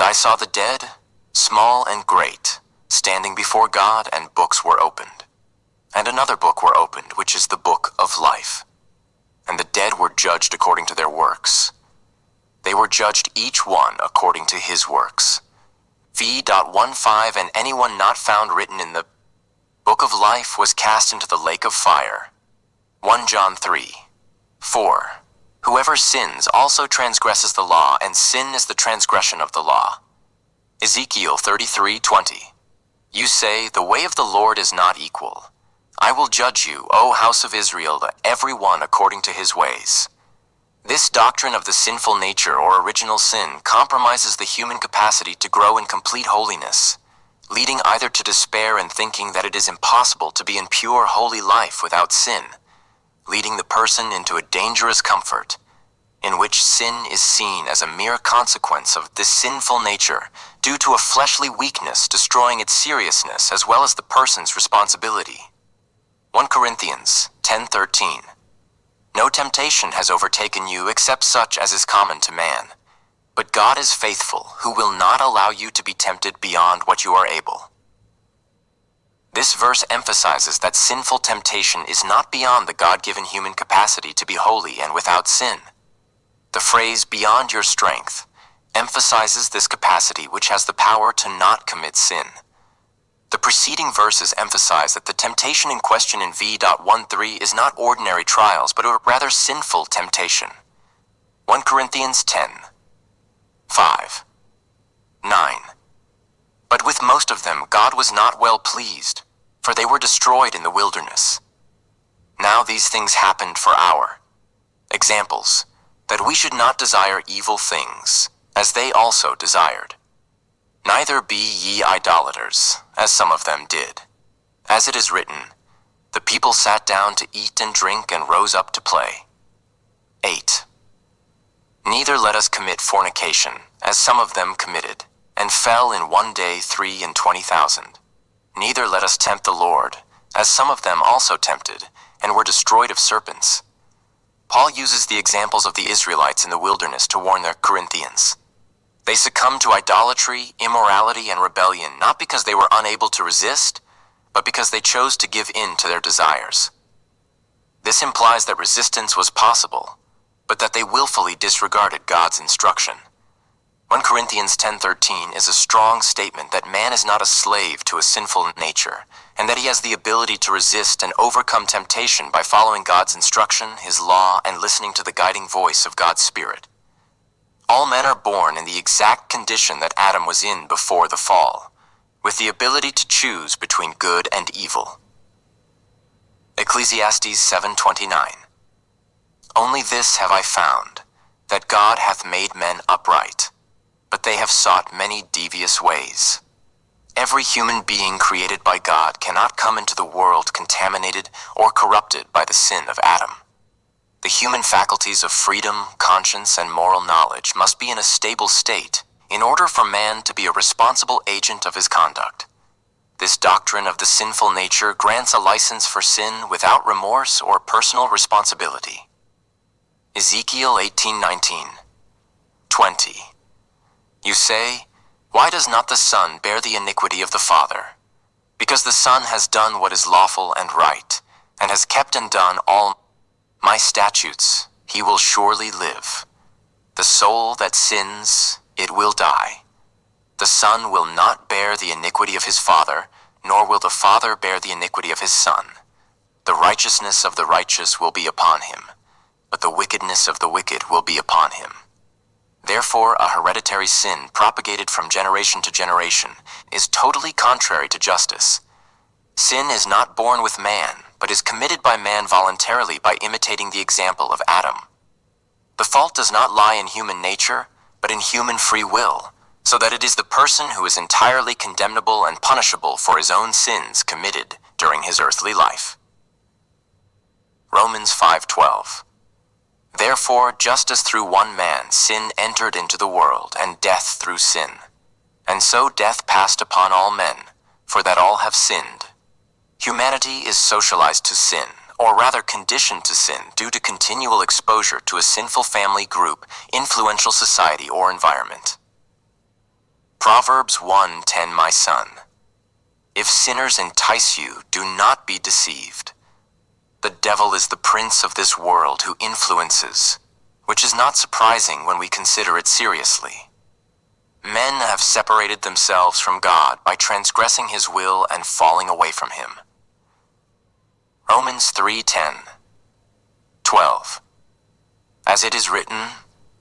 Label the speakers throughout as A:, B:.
A: I saw the dead, small and great, standing before God, and books were opened. And another book were opened, which is the book of life. And the dead were judged according to their works. They were judged each one according to his works. V.15 And anyone not found written in the book of life was cast into the lake of fire. 1 John 3:4 Whoever sins also transgresses the law, and sin is the transgression of the law. Ezekiel 33:20 You say, the way of the Lord is not equal. I will judge you, O house of Israel, every one according to his ways. This doctrine of the sinful nature or original sin compromises the human capacity to grow in complete holiness, leading either to despair and thinking that it is impossible to be in pure, holy life without sin, leading the person into a dangerous comfort, in which sin is seen as a mere consequence of this sinful nature due to a fleshly weakness destroying its seriousness as well as the person's responsibility. 1 Corinthians 10:13 No temptation has overtaken you except such as is common to man. But God is faithful, who will not allow you to be tempted beyond what you are able. This verse emphasizes that sinful temptation is not beyond the God-given human capacity to be holy and without sin. The phrase "beyond your strength" emphasizes this capacity, which has the power to not commit sin. The preceding verses emphasize that the temptation in question in V.13 is not ordinary trials, but a rather sinful temptation. 1 Corinthians 10:5, 9 But with most of them God was not well pleased, for they were destroyed in the wilderness. Now these things happened for our examples, that we should not desire evil things, as they also desired. Neither be ye idolaters, as some of them did. As it is written, the people sat down to eat and drink and rose up to play. 8 Neither let us commit fornication, as some of them committed, and fell in one day 23,000. Neither let us tempt the Lord, as some of them also tempted, and were destroyed of serpents. Paul uses the examples of the Israelites in the wilderness to warn their Corinthians. They succumbed to idolatry, immorality, and rebellion not because they were unable to resist, but because they chose to give in to their desires. This implies that resistance was possible, but that they willfully disregarded God's instruction. 1 Corinthians 10:13 is a strong statement that man is not a slave to a sinful nature, and that he has the ability to resist and overcome temptation by following God's instruction, his law, and listening to the guiding voice of God's Spirit. All men are born in the exact condition that Adam was in before the fall, with the ability to choose between good and evil. Ecclesiastes 7:29 Only this have I found, that God hath made men upright, but they have sought many devious ways. Every human being created by God cannot come into the world contaminated or corrupted by the sin of Adam. The human faculties of freedom, conscience, and moral knowledge must be in a stable state in order for man to be a responsible agent of his conduct. This doctrine of the sinful nature grants a license for sin without remorse or personal responsibility. Ezekiel 18:19, 20 You say, why does not the Son bear the iniquity of the Father? Because the Son has done what is lawful and right, and has kept and done all my statutes, he will surely live. The soul that sins, it will die. The Son will not bear the iniquity of his Father, nor will the Father bear the iniquity of his Son. The righteousness of the righteous will be upon him, but the wickedness of the wicked will be upon him. Therefore, a hereditary sin propagated from generation to generation is totally contrary to justice. Sin is not born with man, but is committed by man voluntarily by imitating the example of Adam. The fault does not lie in human nature, but in human free will, so that it is the person who is entirely condemnable and punishable for his own sins committed during his earthly life. Romans 5:12 Therefore, just as through one man sin entered into the world, and death through sin, and so death passed upon all men, for that all have sinned. Humanity is socialized to sin, or rather conditioned to sin, due to continual exposure to a sinful family group, influential society, or environment. Proverbs 1:10, my son. If sinners entice you, do not be deceived. The devil is the prince of this world who influences, which is not surprising when we consider it seriously. Men have separated themselves from God by transgressing his will and falling away from him. Romans 3:10, 12. As it is written,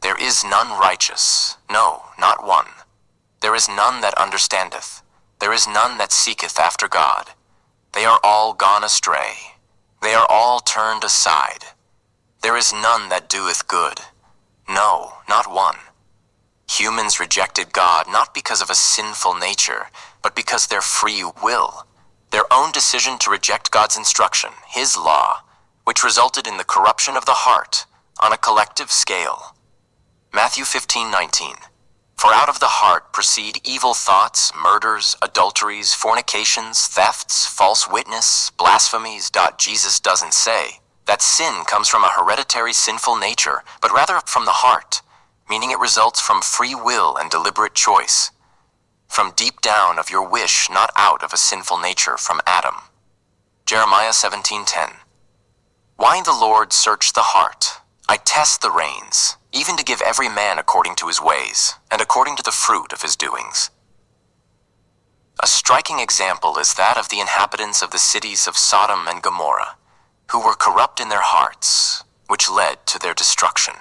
A: there is none righteous, no, not one. There is none that understandeth. There is none that seeketh after God. They are all gone astray. They are all turned aside. There is none that doeth good. No, not one. Humans rejected God not because of a sinful nature, but because their free will, their own decision to reject God's instruction, his law, which resulted in the corruption of the heart on a collective scale. Matthew 15:19. For out of the heart proceed evil thoughts, murders, adulteries, fornications, thefts, false witness, blasphemies. Jesus doesn't say that sin comes from a hereditary sinful nature, but rather from the heart, meaning it results from free will and deliberate choice, from deep down of your wish, not out of a sinful nature from Adam. Jeremiah 17:10. Why the Lord search the heart? I test the reins, even to give every man according to his ways, and according to the fruit of his doings. A striking example is that of the inhabitants of the cities of Sodom and Gomorrah, who were corrupt in their hearts, which led to their destruction.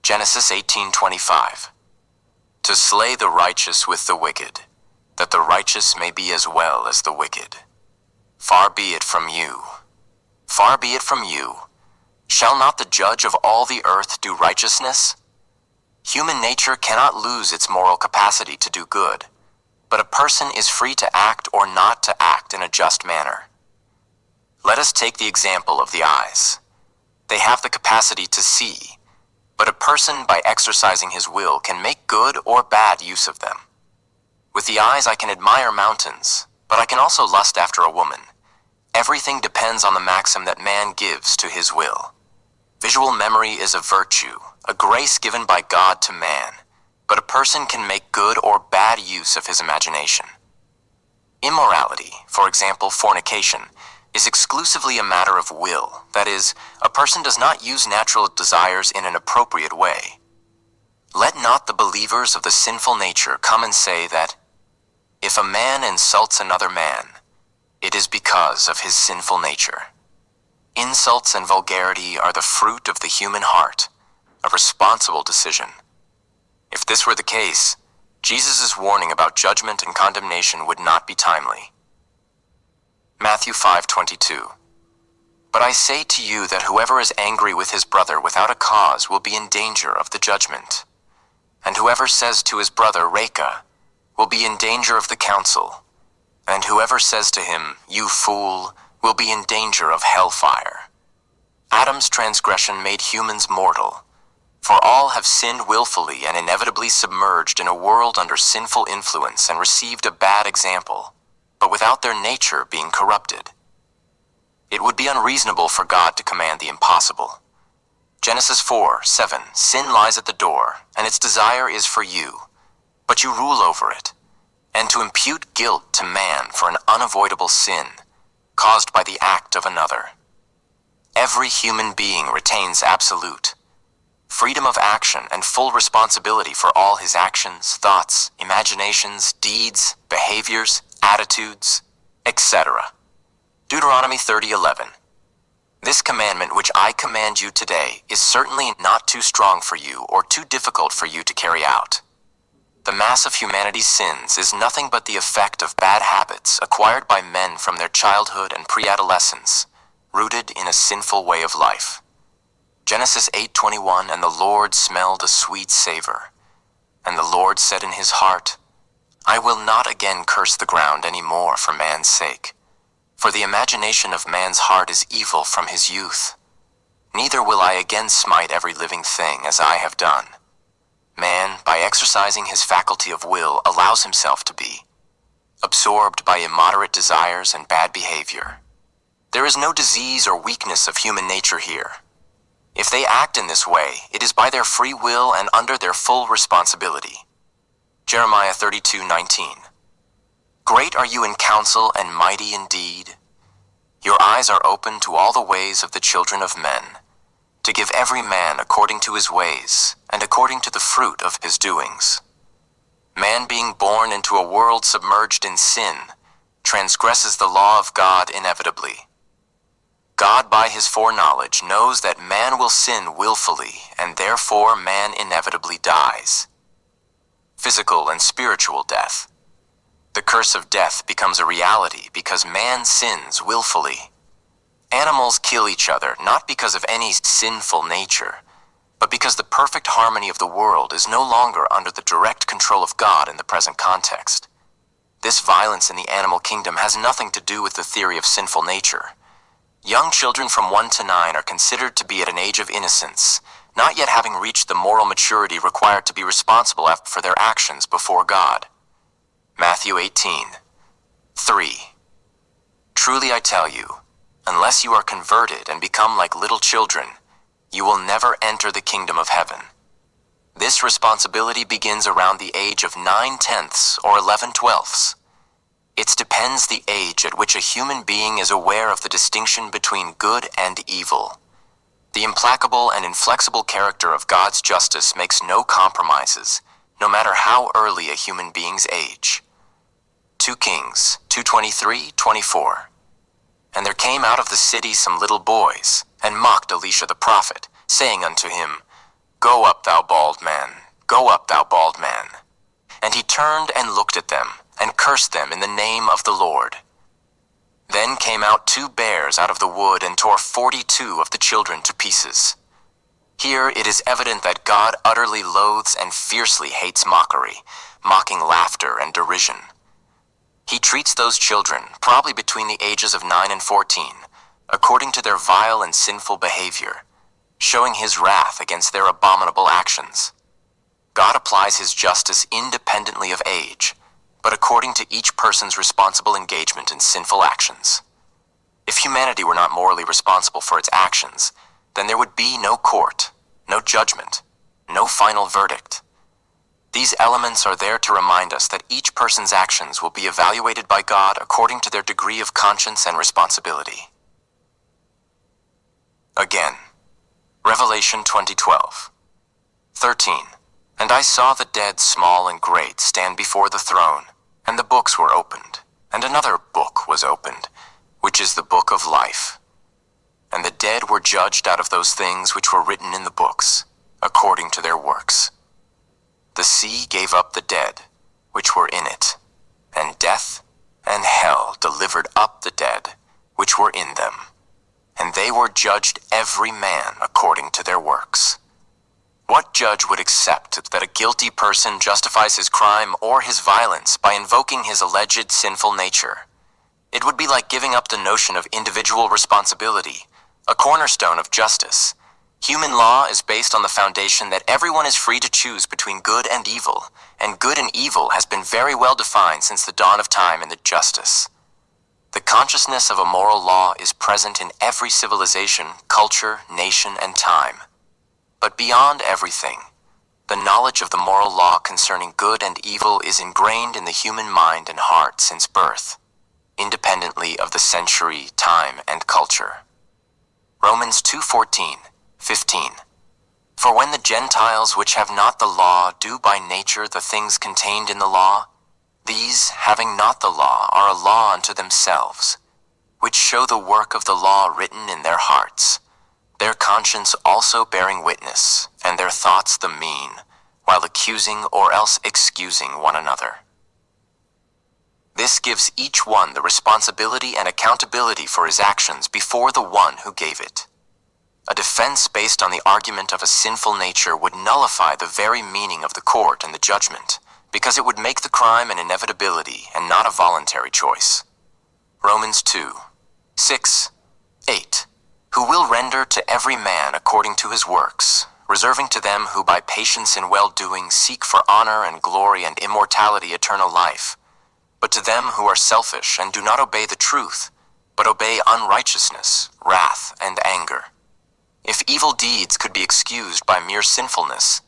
A: Genesis 18:25. To slay the righteous with the wicked, that the righteous may be as well as the wicked. Far be it from you. Far be it from you. Shall not the judge of all the earth do righteousness? Human nature cannot lose its moral capacity to do good, but a person is free to act or not to act in a just manner. Let us take the example of the eyes. They have the capacity to see, but a person, by exercising his will, can make good or bad use of them. With the eyes I can admire mountains, but I can also lust after a woman. Everything depends on the maxim that man gives to his will. Visual memory is a virtue, a grace given by God to man, but a person can make good or bad use of his imagination. Immorality, for example fornication, is exclusively a matter of will. That is, a person does not use natural desires in an appropriate way. Let not the believers of the sinful nature come and say that, if a man insults another man, it is because of his sinful nature. Insults and vulgarity are the fruit of the human heart, a responsible decision. If this were the case, Jesus' warning about judgment and condemnation would not be timely. Matthew 5:22. But I say to you that whoever is angry with his brother without a cause will be in danger of the judgment. And whoever says to his brother, Reka, will be in danger of the council. And whoever says to him, you fool, will be in danger of hellfire. Adam's transgression made humans mortal, for all have sinned willfully and inevitably submerged in a world under sinful influence and received a bad example, but without their nature being corrupted. It would be unreasonable for God to command the impossible. Genesis 4:7, sin lies at the door, and its desire is for you, but you rule over it, and to impute guilt to man for an unavoidable sin caused by the act of another. Every human being retains absolute freedom of action and full responsibility for all his actions, thoughts, imaginations, deeds, behaviors, attitudes, etc. Deuteronomy 30:11. This commandment which I command you today is certainly not too strong for you or too difficult for you to carry out. The mass of humanity's sins is nothing but the effect of bad habits acquired by men from their childhood and pre-adolescence, rooted in a sinful way of life. Genesis 8:21, and the Lord smelled a sweet savor. And the Lord said in his heart, I will not again curse the ground any more for man's sake. For the imagination of man's heart is evil from his youth. Neither will I again smite every living thing as I have done. Man, by exercising his faculty of will, allows himself to be absorbed by immoderate desires and bad behavior. There is no disease or weakness of human nature here. If they act in this way, it is by their free will and under their full responsibility. Jeremiah 32:19. Great are you in counsel and mighty in deed. Your eyes are open to all the ways of the children of men, to give every man according to his ways, and according to the fruit of his doings. Man being born into a world submerged in sin, transgresses the law of God inevitably. God by his foreknowledge knows that man will sin willfully, and therefore man inevitably dies. Physical and spiritual death. The curse of death becomes a reality because man sins willfully. Animals kill each other not because of any sinful nature, but because the perfect harmony of the world is no longer under the direct control of God in the present context. This violence in the animal kingdom has nothing to do with the theory of sinful nature. Young children from 1 to 9 are considered to be at an age of innocence, not yet having reached the moral maturity required to be responsible for their actions before God. Matthew 18:3. Truly I tell you, unless you are converted and become like little children, you will never enter the kingdom of heaven. This responsibility begins around the age of 9/10 or 11/12. It depends the age at which a human being is aware of the distinction between good and evil. The implacable and inflexible character of God's justice makes no compromises, no matter how early a human being's age. 2 Kings 2:23-24. And there came out of the city some little boys, and mocked Elisha the prophet, saying unto him, Go up, thou bald man, go up, thou bald man. And he turned and looked at them, and cursed them in the name of the Lord. Then came out 2 bears out of the wood, and tore 42 of the children to pieces. Here it is evident that God utterly loathes and fiercely hates mockery, mocking laughter and derision. He treats those children, probably between the ages of 9 and 14, according to their vile and sinful behavior, showing his wrath against their abominable actions. God applies his justice independently of age, but according to each person's responsible engagement in sinful actions. If humanity were not morally responsible for its actions, then there would be no court, no judgment, no final verdict. These elements are there to remind us that each person's actions will be evaluated by God according to their degree of conscience and responsibility. Again, Revelation 20:12. 13. And I saw the dead, small and great, stand before the throne, and the books were opened, and another book was opened, which is the book of life. And the dead were judged out of those things which were written in the books, according to their works. The sea gave up the dead, which were in it, and death and hell delivered up the dead, which were in them. And they were judged every man according to their works. What judge would accept that a guilty person justifies his crime or his violence by invoking his alleged sinful nature? It would be like giving up the notion of individual responsibility, a cornerstone of justice. Human law is based on the foundation that everyone is free to choose between good and evil, and good and evil has been very well defined since the dawn of time in the justice. The consciousness of a moral law is present in every civilization, culture, nation, and time. But beyond everything, the knowledge of the moral law concerning good and evil is ingrained in the human mind and heart since birth, independently of the century, time, and culture. Romans 2:14-15. For when the Gentiles which have not the law do by nature the things contained in the law, these, having not the law, are a law unto themselves, which show the work of the law written in their hearts, their conscience also bearing witness, and their thoughts the mean, while accusing or else excusing one another. This gives each one the responsibility and accountability for his actions before the one who gave it. A defense based on the argument of a sinful nature would nullify the very meaning of the court and the judgment, because it would make the crime an inevitability and not a voluntary choice. Romans 2:6-8. Who will render to every man according to his works, reserving to them who by patience in well-doing seek for honor and glory and immortality eternal life, but to them who are selfish and do not obey the truth, but obey unrighteousness, wrath, and anger. If evil deeds could be excused by mere sinfulness,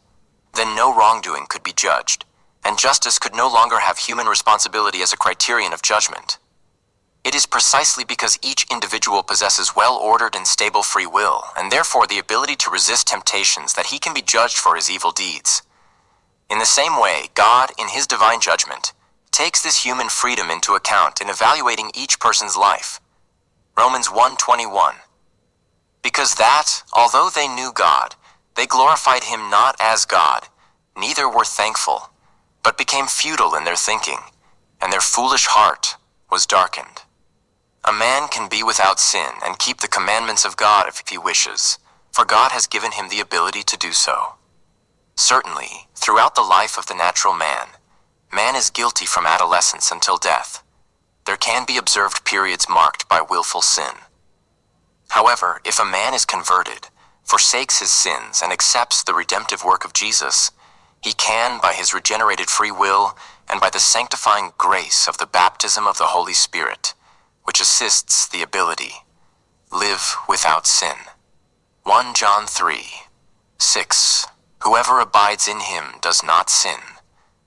A: then no wrongdoing could be judged, and justice could no longer have human responsibility as a criterion of judgment. It is precisely because each individual possesses well-ordered and stable free will, and therefore the ability to resist temptations, that he can be judged for his evil deeds. In the same way, God, in his divine judgment, takes this human freedom into account in evaluating each person's life. Romans 1:21. Because that, although they knew God, they glorified him not as God, neither were thankful, but became futile in their thinking, and their foolish heart was darkened. A man can be without sin and keep the commandments of God if he wishes, for God has given him the ability to do so. Certainly, throughout the life of the natural man, man is guilty from adolescence until death. There can be observed periods marked by willful sin. However, if a man is converted, forsakes his sins, and accepts the redemptive work of Jesus, he can, by his regenerated free will and by the sanctifying grace of the baptism of the Holy Spirit, which assists the ability, live without sin. 1 John 3:6. Whoever abides in him does not sin.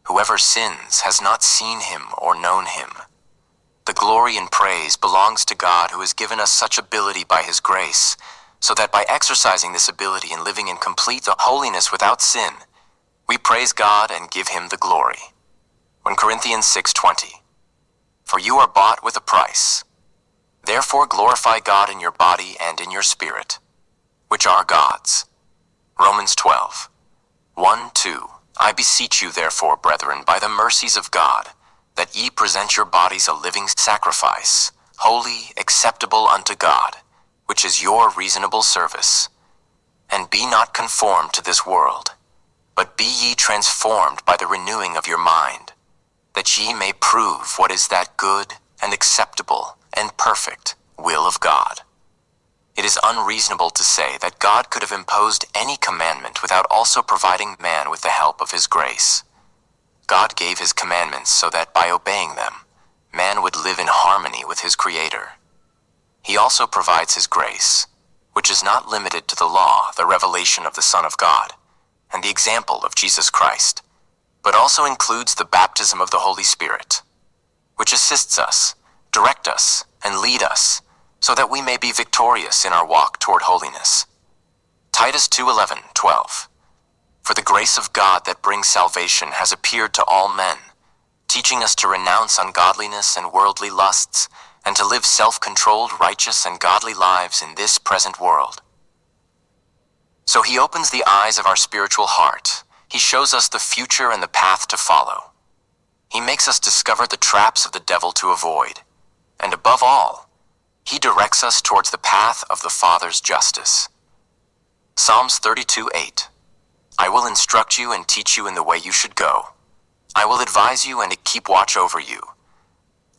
A: Whoever sins has not seen him or known him. The glory and praise belongs to God, who has given us such ability by his grace, so that by exercising this ability and living in complete holiness without sin, we praise God and give him the glory. 1 Corinthians 6:20. For you are bought with a price. Therefore glorify God in your body and in your spirit, which are God's. Romans 12:1-2. I beseech you therefore, brethren, by the mercies of God, that ye present your bodies a living sacrifice, holy, acceptable unto God, which is your reasonable service. And be not conformed to this world, but be ye transformed by the renewing of your mind, that ye may prove what is that good and acceptable and perfect will of God. It is unreasonable to say that God could have imposed any commandment without also providing man with the help of his grace. God gave his commandments so that by obeying them, man would live in harmony with his Creator. He also provides his grace, which is not limited to the law, the revelation of the Son of God, and the example of Jesus Christ, but also includes the baptism of the Holy Spirit, which assists us, direct us, and lead us, so that we may be victorious in our walk toward holiness. Titus 2:11-12. For the grace of God that brings salvation has appeared to all men, teaching us to renounce ungodliness and worldly lusts, and to live self-controlled, righteous, and godly lives in this present world. So he opens the eyes of our spiritual heart. He shows us the future and the path to follow. He makes us discover the traps of the devil to avoid. And above all, he directs us towards the path of the Father's justice. Psalms 32:8. I will instruct you and teach you in the way you should go. I will advise you and keep watch over you.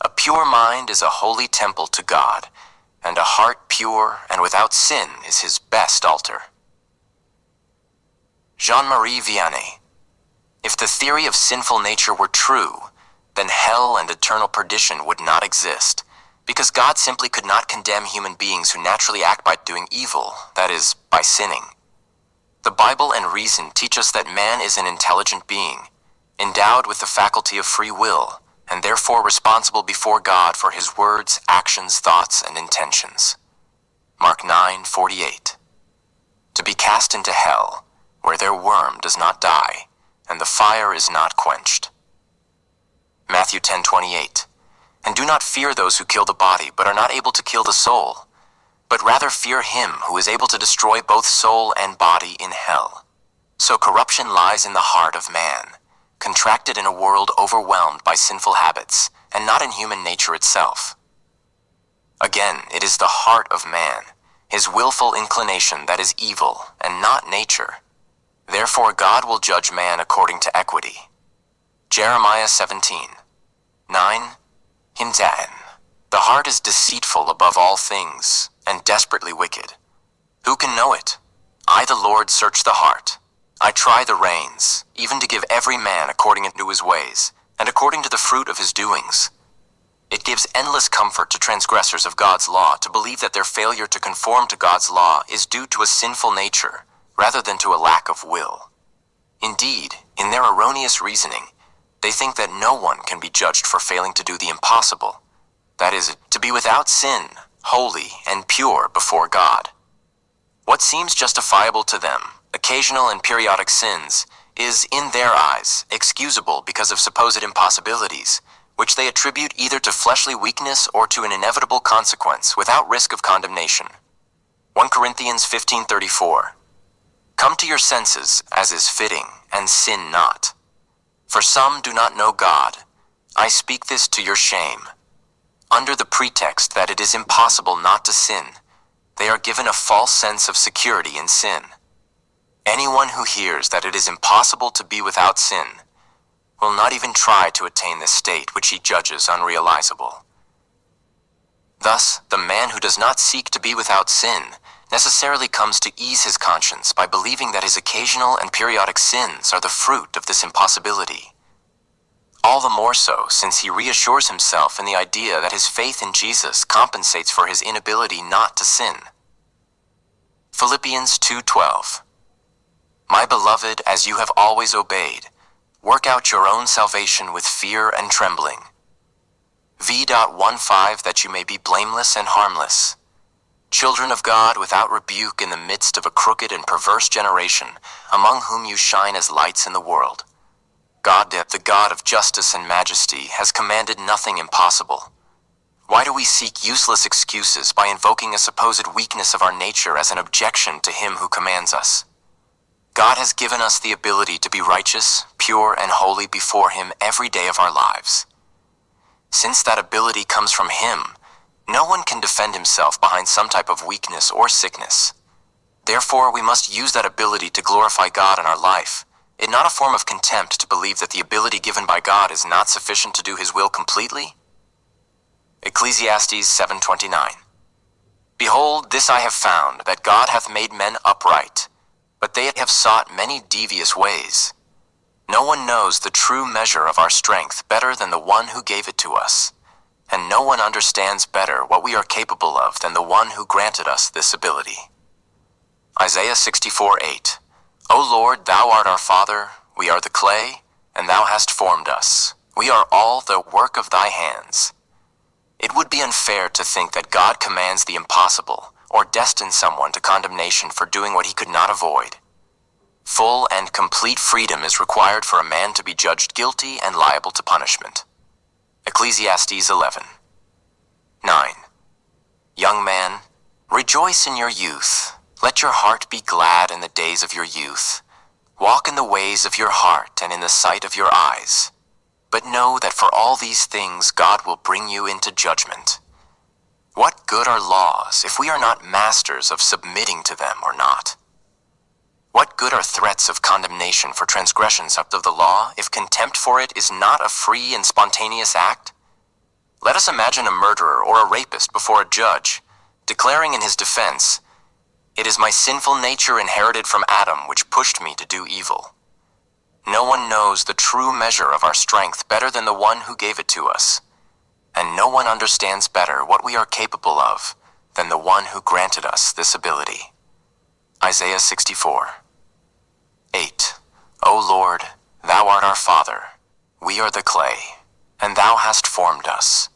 A: A pure mind is a holy temple to God, and a heart pure and without sin is his best altar. Jean-Marie Vianney. If the theory of sinful nature were true, then hell and eternal perdition would not exist, because God simply could not condemn human beings who naturally act by doing evil, that is, by sinning. The Bible and reason teach us that man is an intelligent being, endowed with the faculty of free will, and therefore responsible before God for his words, actions, thoughts, and intentions. Mark 9:48. To be cast into hell, where their worm does not die, and the fire is not quenched. Matthew 10:28. And do not fear those who kill the body, but are not able to kill the soul, but rather fear him who is able to destroy both soul and body in hell. So corruption lies in the heart of man, contracted in a world overwhelmed by sinful habits, and not in human nature itself. Again, it is the heart of man, his willful inclination, that is evil, and not nature. Therefore God will judge man according to equity. Jeremiah 17:9. Hintain. The heart is deceitful above all things, and desperately wicked. Who can know it? I, the Lord, search the heart. I try the reins, even to give every man according to his ways, and according to the fruit of his doings. It gives endless comfort to transgressors of God's law to believe that their failure to conform to God's law is due to a sinful nature, rather than to a lack of will. Indeed, in their erroneous reasoning, They think that no one can be judged for failing to do the impossible, that is, to be without sin, holy, and pure before God. What seems justifiable to them, occasional and periodic sins, is, in their eyes, excusable because of supposed impossibilities, which they attribute either to fleshly weakness or to an inevitable consequence without risk of condemnation. 1 Corinthians 15:34. Come to your senses, as is fitting, and sin not. For some do not know God. I speak this to your shame. Under the pretext that it is impossible not to sin, they are given a false sense of security in sin. Anyone who hears that it is impossible to be without sin will not even try to attain this state which he judges unrealizable. Thus, the man who does not seek to be without sin necessarily comes to ease his conscience by believing that his occasional and periodic sins are the fruit of this impossibility. All the more so since he reassures himself in the idea that his faith in Jesus compensates for his inability not to sin. Philippians 2:12. My beloved, as you have always obeyed, work out your own salvation with fear and trembling. V.15 That you may be blameless and harmless, children of God without rebuke in the midst of a crooked and perverse generation, among whom you shine as lights in the world. God, the God of justice and majesty, has commanded nothing impossible. Why do we seek useless excuses by invoking a supposed weakness of our nature as an objection to him who commands us? God has given us the ability to be righteous, pure, and holy before him every day of our lives. Since that ability comes from him, no one can defend himself behind some type of weakness or sickness. Therefore, we must use that ability to glorify God in our life. It not a form of contempt to believe that the ability given by God is not sufficient to do his will completely? Ecclesiastes 7:29. Behold, this I have found, that God hath made men upright, but they have sought many devious ways. No one knows the true measure of our strength better than the one who gave it to us, and no one understands better what we are capable of than the one who granted us this ability. Isaiah 64:8. O Lord, thou art our Father, we are the clay, and thou hast formed us. We are all the work of thy hands. It would be unfair to think that God commands the impossible, or destines someone to condemnation for doing what he could not avoid. Full and complete freedom is required for a man to be judged guilty and liable to punishment. Ecclesiastes 11:9. Young man, rejoice in your youth. Let your heart be glad in the days of your youth. Walk in the ways of your heart and in the sight of your eyes. But know that for all these things God will bring you into judgment. What good are laws if we are not masters of submitting to them or not? What good are threats of condemnation for transgressions of the law if contempt for it is not a free and spontaneous act? Let us imagine a murderer or a rapist before a judge, declaring in his defense, "It is my sinful nature inherited from Adam which pushed me to do evil." No one knows the true measure of our strength better than the one who gave it to us, and no one understands better what we are capable of than the one who granted us this ability. Isaiah 64:8. O Lord, thou art our Father, we are the clay, and thou hast formed us.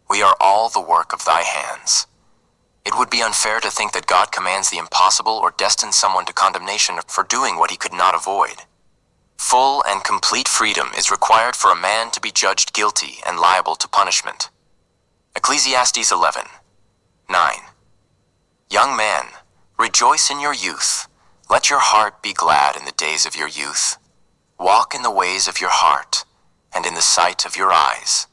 A: We are all the work of thy hands. It would be unfair to think that God commands the impossible or destines someone to condemnation for doing what he could not avoid. Full and complete freedom is required for a man to be judged guilty and liable to punishment. Ecclesiastes 11:9. Young man, rejoice in your youth. Let your heart be glad in the days of your youth. Walk in the ways of your heart and in the sight of your eyes.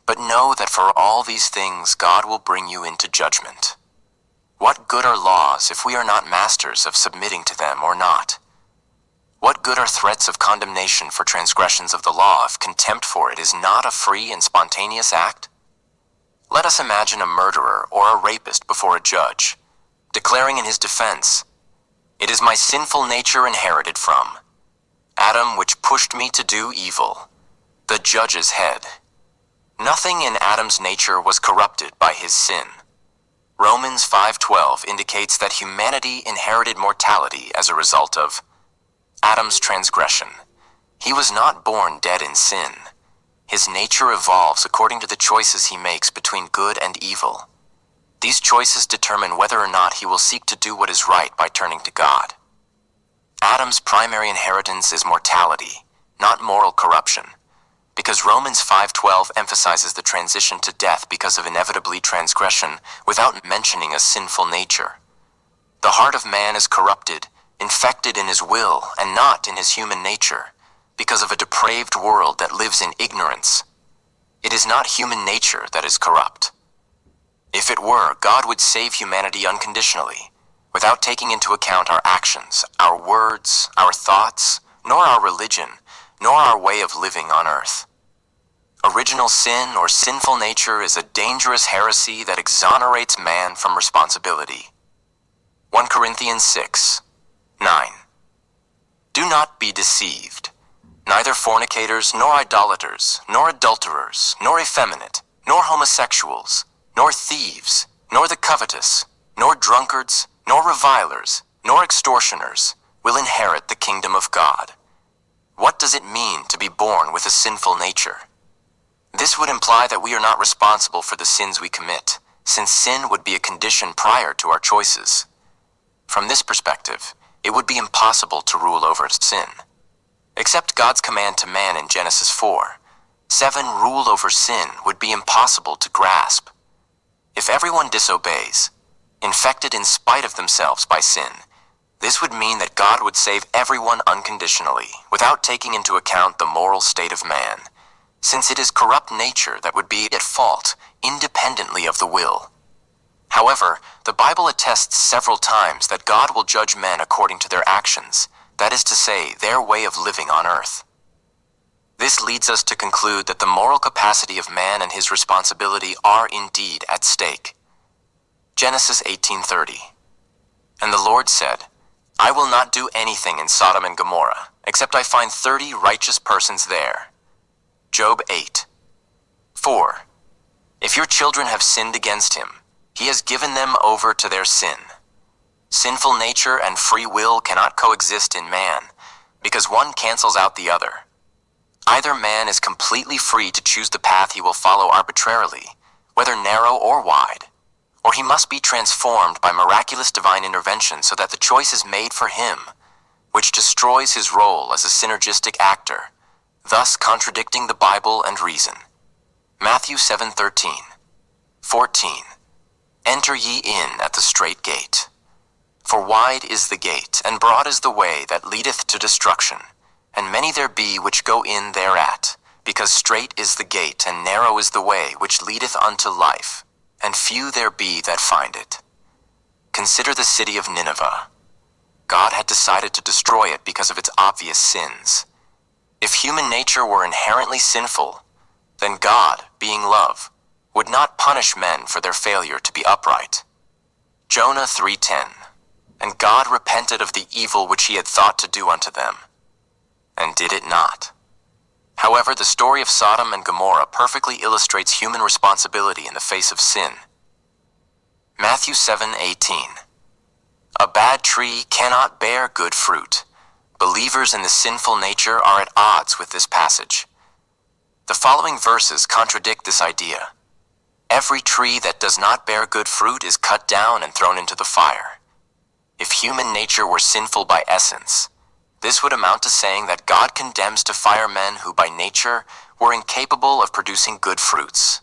A: But know that for all these things God will bring you into judgment. What good are laws if we are not masters of submitting to them or not? What good are threats of condemnation for transgressions of the law if contempt for it is not a free and spontaneous act? Let us imagine a murderer or a rapist before a judge, declaring in his defense, "It is my sinful nature inherited from Adam which pushed me to do evil." The judge's head. Nothing in Adam's nature was corrupted by his sin. Romans 5:12 indicates that humanity inherited mortality as a result of Adam's transgression. He was not born dead in sin. His nature evolves according to the choices he makes between good and evil. These choices determine whether or not he will seek to do what is right by turning to God. Adam's primary inheritance is mortality, not moral corruption, because Romans 5:12 emphasizes the transition to death because of inevitably transgression without mentioning a sinful nature. The heart of man is corrupted, infected in his will and not in his human nature, because of a depraved world that lives in ignorance. It is not human nature that is corrupt. If it were, God would save humanity unconditionally, without taking into account our actions, our words, our thoughts, nor our religion, nor our way of living on earth. Original sin or sinful nature is a dangerous heresy that exonerates man from responsibility. 1 Corinthians 6:9. Do not be deceived. Neither fornicators, nor idolaters, nor adulterers, nor effeminate, nor homosexuals, nor thieves, nor the covetous, nor drunkards, nor revilers, nor extortioners will inherit the kingdom of God. What does it mean to be born with a sinful nature? This would imply that we are not responsible for the sins we commit, since sin would be a condition prior to our choices. From this perspective, it would be impossible to rule over sin. Except God's command to man in Genesis 4:7, rule over sin would be impossible to grasp. If everyone disobeys, infected in spite of themselves by sin, this would mean that God would save everyone unconditionally, without taking into account the moral state of man, since it is corrupt nature that would be at fault, independently of the will. However, the Bible attests several times that God will judge men according to their actions, that is to say, their way of living on earth. This leads us to conclude that the moral capacity of man and his responsibility are indeed at stake. Genesis 18:30. And the Lord said, I will not do anything in Sodom and Gomorrah, except I find 30 righteous persons there. Job 8:4. If your children have sinned against him, he has given them over to their sin. Sinful nature and free will cannot coexist in man, because one cancels out the other. Either man is completely free to choose the path he will follow arbitrarily, whether narrow or wide, or he must be transformed by miraculous divine intervention so that the choice is made for him, which destroys his role as a synergistic actor, thus contradicting the Bible and reason. Matthew 7:13-14. Enter ye in at the strait gate. For wide is the gate, and broad is the way that leadeth to destruction, and many there be which go in thereat, because strait is the gate, and narrow is the way which leadeth unto life, and few there be that find it. Consider the city of Nineveh. God had decided to destroy it because of its obvious sins. If human nature were inherently sinful, then God, being love, would not punish men for their failure to be upright. Jonah 3:10. And God repented of the evil which he had thought to do unto them, and did it not. However, the story of Sodom and Gomorrah perfectly illustrates human responsibility in the face of sin. Matthew 7:18. A bad tree cannot bear good fruit. Believers in the sinful nature are at odds with this passage. The following verses contradict this idea. Every tree that does not bear good fruit is cut down and thrown into the fire. If human nature were sinful by essence, this would amount to saying that God condemns to fire men who by nature were incapable of producing good fruits.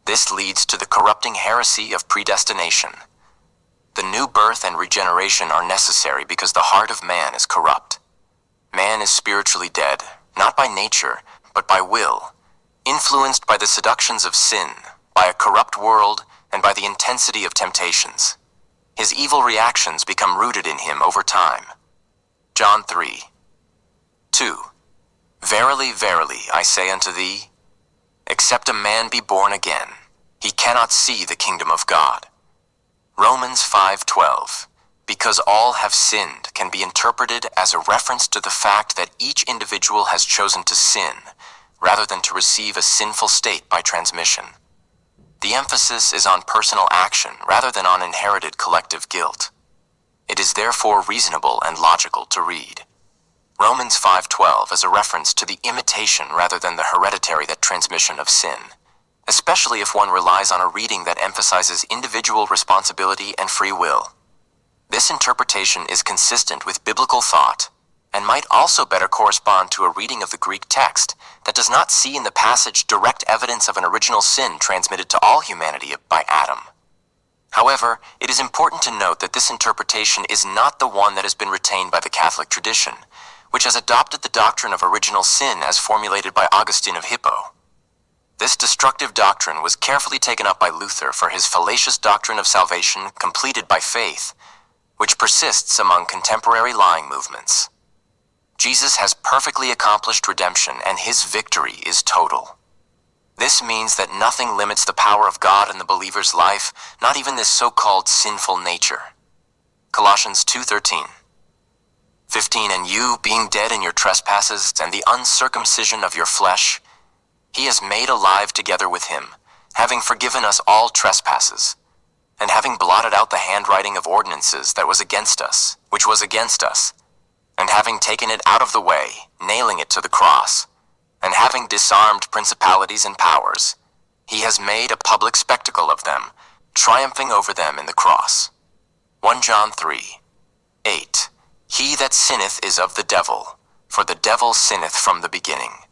A: This leads to the corrupting heresy of predestination. The new birth and regeneration are necessary because the heart of man is corrupt. Man is spiritually dead, not by nature, but by will, influenced by the seductions of sin, by a corrupt world, and by the intensity of temptations. His evil reactions become rooted in him over time. John 3:2. Verily, verily, I say unto thee, except a man be born again, he cannot see the kingdom of God. Romans 5:12. Because all have sinned can be interpreted as a reference to the fact that each individual has chosen to sin, rather than to receive a sinful state by transmission. The emphasis is on personal action rather than on inherited collective guilt. It is therefore reasonable and logical to read Romans 5:12 is a reference to the imitation rather than the hereditary transmission of sin, especially if one relies on a reading that emphasizes individual responsibility and free will. This interpretation is consistent with biblical thought and might also better correspond to a reading of the Greek text that does not see in the passage direct evidence of an original sin transmitted to all humanity by Adam. However, it is important to note that this interpretation is not the one that has been retained by the Catholic tradition, which has adopted the doctrine of original sin as formulated by Augustine of Hippo. This destructive doctrine was carefully taken up by Luther for his fallacious doctrine of salvation completed by faith, which persists among contemporary lying movements. Jesus has perfectly accomplished redemption, and his victory is total. This means that nothing limits the power of God in the believer's life, not even this so-called sinful nature. Colossians 2:13. 15. And you, being dead in your trespasses and the uncircumcision of your flesh, he has made alive together with him, having forgiven us all trespasses, and having blotted out the handwriting of ordinances that was against us, and having taken it out of the way, nailing it to the cross, and having disarmed principalities and powers, he has made a public spectacle of them, triumphing over them in the cross. 1 John 3:8. He that sinneth is of the devil, for the devil sinneth from the beginning.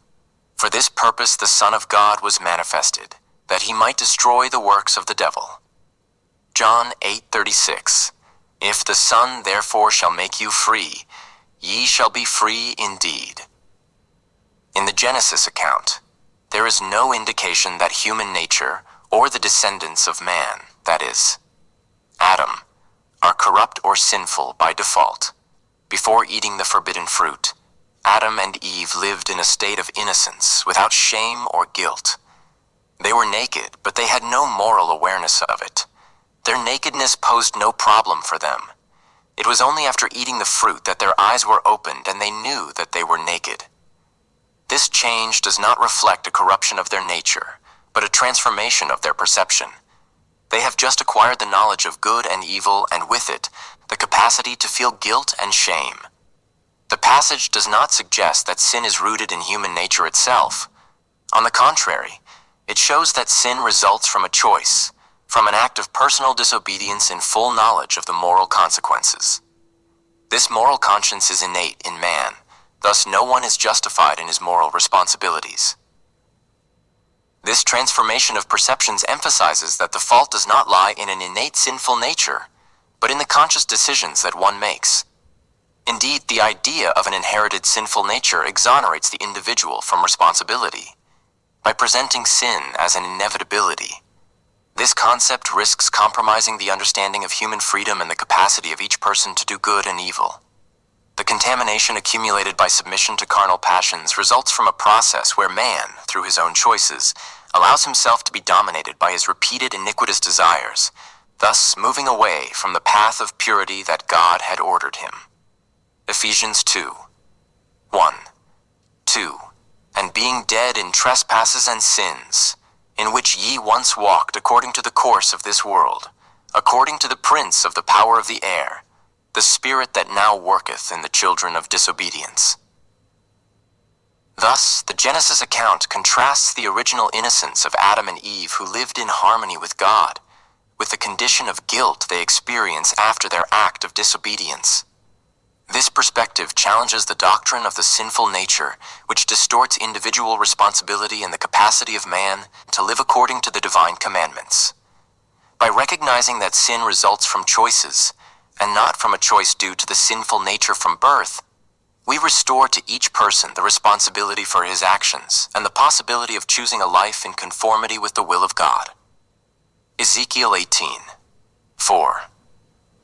A: For this purpose the Son of God was manifested, that he might destroy the works of the devil. John 8:36. If the Son therefore shall make you free, ye shall be free indeed. In the Genesis account, there is no indication that human nature, or the descendants of man, that is, Adam, are corrupt or sinful by default. Before eating the forbidden fruit, Adam and Eve lived in a state of innocence, without shame or guilt. They were naked, but they had no moral awareness of it. Their nakedness posed no problem for them. It was only after eating the fruit that their eyes were opened and they knew that they were naked. This change does not reflect a corruption of their nature, but a transformation of their perception. They have just acquired the knowledge of good and evil, and with it, the capacity to feel guilt and shame. The passage does not suggest that sin is rooted in human nature itself. On the contrary, it shows that sin results from a choice, from an act of personal disobedience in full knowledge of the moral consequences. This moral conscience is innate in man, thus no one is justified in his moral responsibilities. This transformation of perceptions emphasizes that the fault does not lie in an innate sinful nature, but in the conscious decisions that one makes. Indeed, the idea of an inherited sinful nature exonerates the individual from responsibility. By presenting sin as an inevitability, this concept risks compromising the understanding of human freedom and the capacity of each person to do good and evil. The contamination accumulated by submission to carnal passions results from a process where man, through his own choices, allows himself to be dominated by his repeated iniquitous desires, thus moving away from the path of purity that God had ordered him. Ephesians 2:1, 2. And being dead in trespasses and sins, in which ye once walked according to the course of this world, according to the prince of the power of the air, the spirit that now worketh in the children of disobedience. Thus, the Genesis account contrasts the original innocence of Adam and Eve, who lived in harmony with God, with the condition of guilt they experience after their act of disobedience. This perspective challenges the doctrine of the sinful nature, which distorts individual responsibility and the capacity of man to live according to the divine commandments. By recognizing that sin results from choices, and not from a choice due to the sinful nature from birth, we restore to each person the responsibility for his actions and the possibility of choosing a life in conformity with the will of God. Ezekiel 18:4.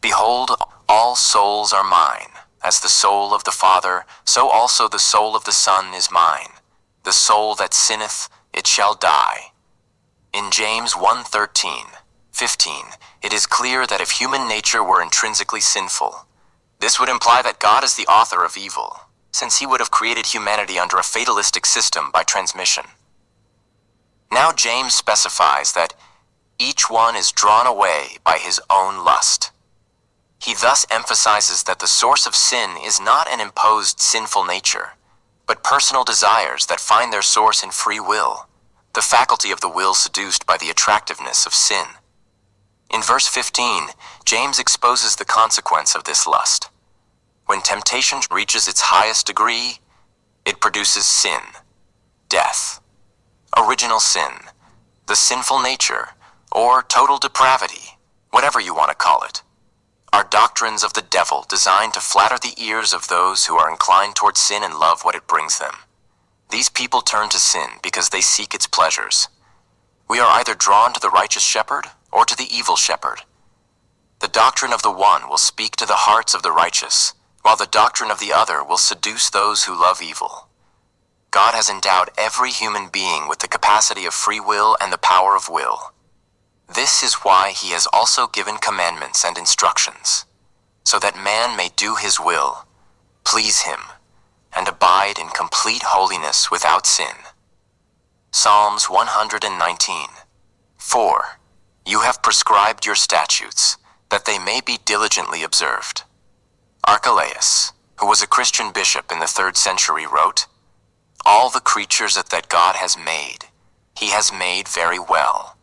A: Behold, all souls are mine. As the soul of the Father, so also the soul of the Son is mine. The soul that sinneth, it shall die. In James 1:13-15, it is clear that if human nature were intrinsically sinful, this would imply that God is the author of evil, since he would have created humanity under a fatalistic system by transmission. Now James specifies that each one is drawn away by his own lust. He thus emphasizes that the source of sin is not an imposed sinful nature, but personal desires that find their source in free will, the faculty of the will seduced by the attractiveness of sin. In verse 15, James exposes the consequence of this lust. When temptation reaches its highest degree, it produces sin, death, original sin, the sinful nature, or total depravity, whatever you want to call it, are doctrines of the devil designed to flatter the ears of those who are inclined toward sin and love what it brings them. These people turn to sin because they seek its pleasures. We are either drawn to the righteous shepherd or to the evil shepherd. The doctrine of the one will speak to the hearts of the righteous, while the doctrine of the other will seduce those who love evil. God has endowed every human being with the capacity of free will and the power of will. This is why he has also given commandments and instructions, so that man may do his will, please him, and abide in complete holiness without sin. Psalms 119. 4. You have prescribed your statutes, that they may be diligently observed. Archelaus, who was a Christian bishop in the 3rd century, wrote, "All the creatures that God has made, he has made very well.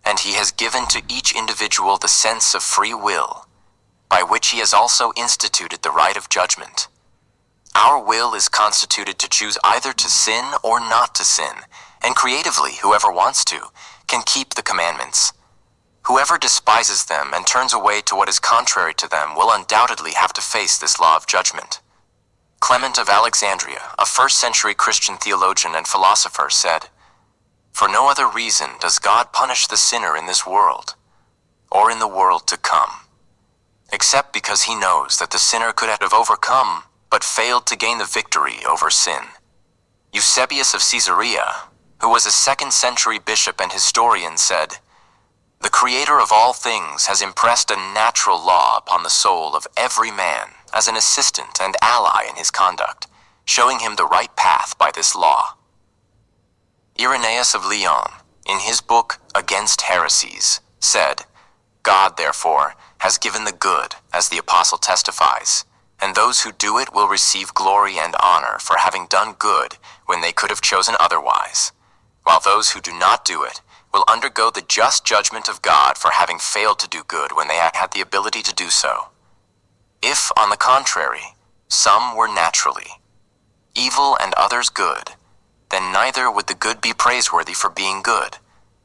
A: And he has given to each individual the sense of free will, by which he has also instituted the right of judgment. Our will is constituted to choose either to sin or not to sin, and creatively, whoever wants to, can keep the commandments. Whoever despises them and turns away to what is contrary to them will undoubtedly have to face this law of judgment." Clement of Alexandria, a 1st century Christian theologian and philosopher, said, "For no other reason does God punish the sinner in this world, or in the world to come, except because he knows that the sinner could have overcome, but failed to gain the victory over sin." Eusebius of Caesarea, who was a 2nd century bishop and historian, said, "The Creator of all things has impressed a natural law upon the soul of every man as an assistant and ally in his conduct, showing him the right path by this law." Irenaeus of Lyon, in his book Against Heresies, said, "God, therefore, has given the good, as the apostle testifies, and those who do it will receive glory and honor for having done good when they could have chosen otherwise, while those who do not do it will undergo the just judgment of God for having failed to do good when they had the ability to do so. If, on the contrary, some were naturally evil and others good, then neither would the good be praiseworthy for being good,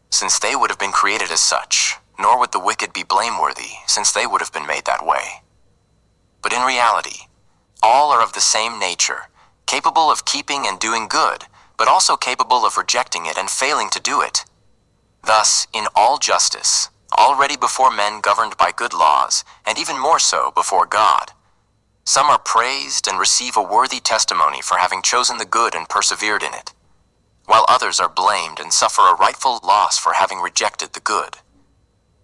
A: since they would have been created as such, nor would the wicked be blameworthy, since they would have been made that way. But in reality, all are of the same nature, capable of keeping and doing good, but also capable of rejecting it and failing to do it. Thus, in all justice, already before men governed by good laws, and even more so before God, some are praised and receive a worthy testimony for having chosen the good and persevered in it, while others are blamed and suffer a rightful loss for having rejected the good.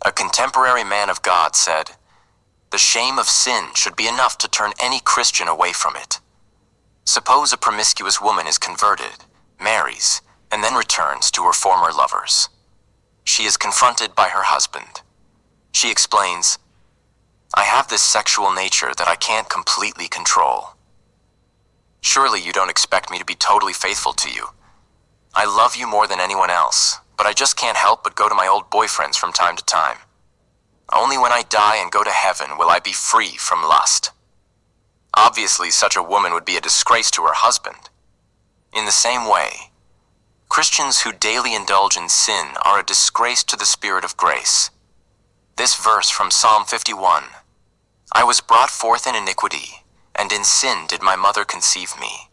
A: A contemporary man of God said, "The shame of sin should be enough to turn any Christian away from it. Suppose a promiscuous woman is converted, marries, and then returns to her former lovers. She is confronted by her husband. She explains, 'I have this sexual nature that I can't completely control. Surely you don't expect me to be totally faithful to you. I love you more than anyone else, but I just can't help but go to my old boyfriends from time to time. Only when I die and go to heaven will I be free from lust.' Obviously, such a woman would be a disgrace to her husband. In the same way, Christians who daily indulge in sin are a disgrace to the Spirit of grace. This verse from Psalm 51, 'I was brought forth in iniquity, and in sin did my mother conceive me,'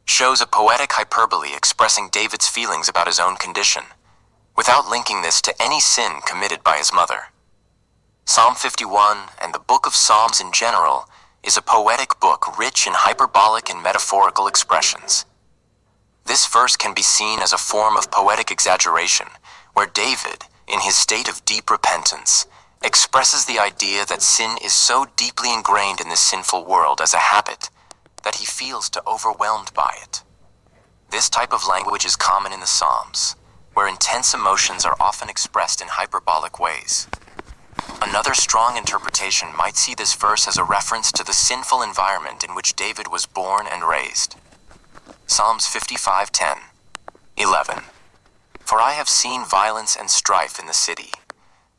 A: shows a poetic hyperbole expressing David's feelings about his own condition, without linking this to any sin committed by his mother. Psalm 51, and the book of Psalms in general, is a poetic book rich in hyperbolic and metaphorical expressions. This verse can be seen as a form of poetic exaggeration, where David, in his state of deep repentance, expresses the idea that sin is so deeply ingrained in this sinful world as a habit that he feels overwhelmed by it. This type of language is common in the Psalms, where intense emotions are often expressed in hyperbolic ways. A Another strong interpretation might see this verse as a reference to the sinful environment in which David was born and raised. Psalms 55:10, 11. For I have seen violence and strife in the city.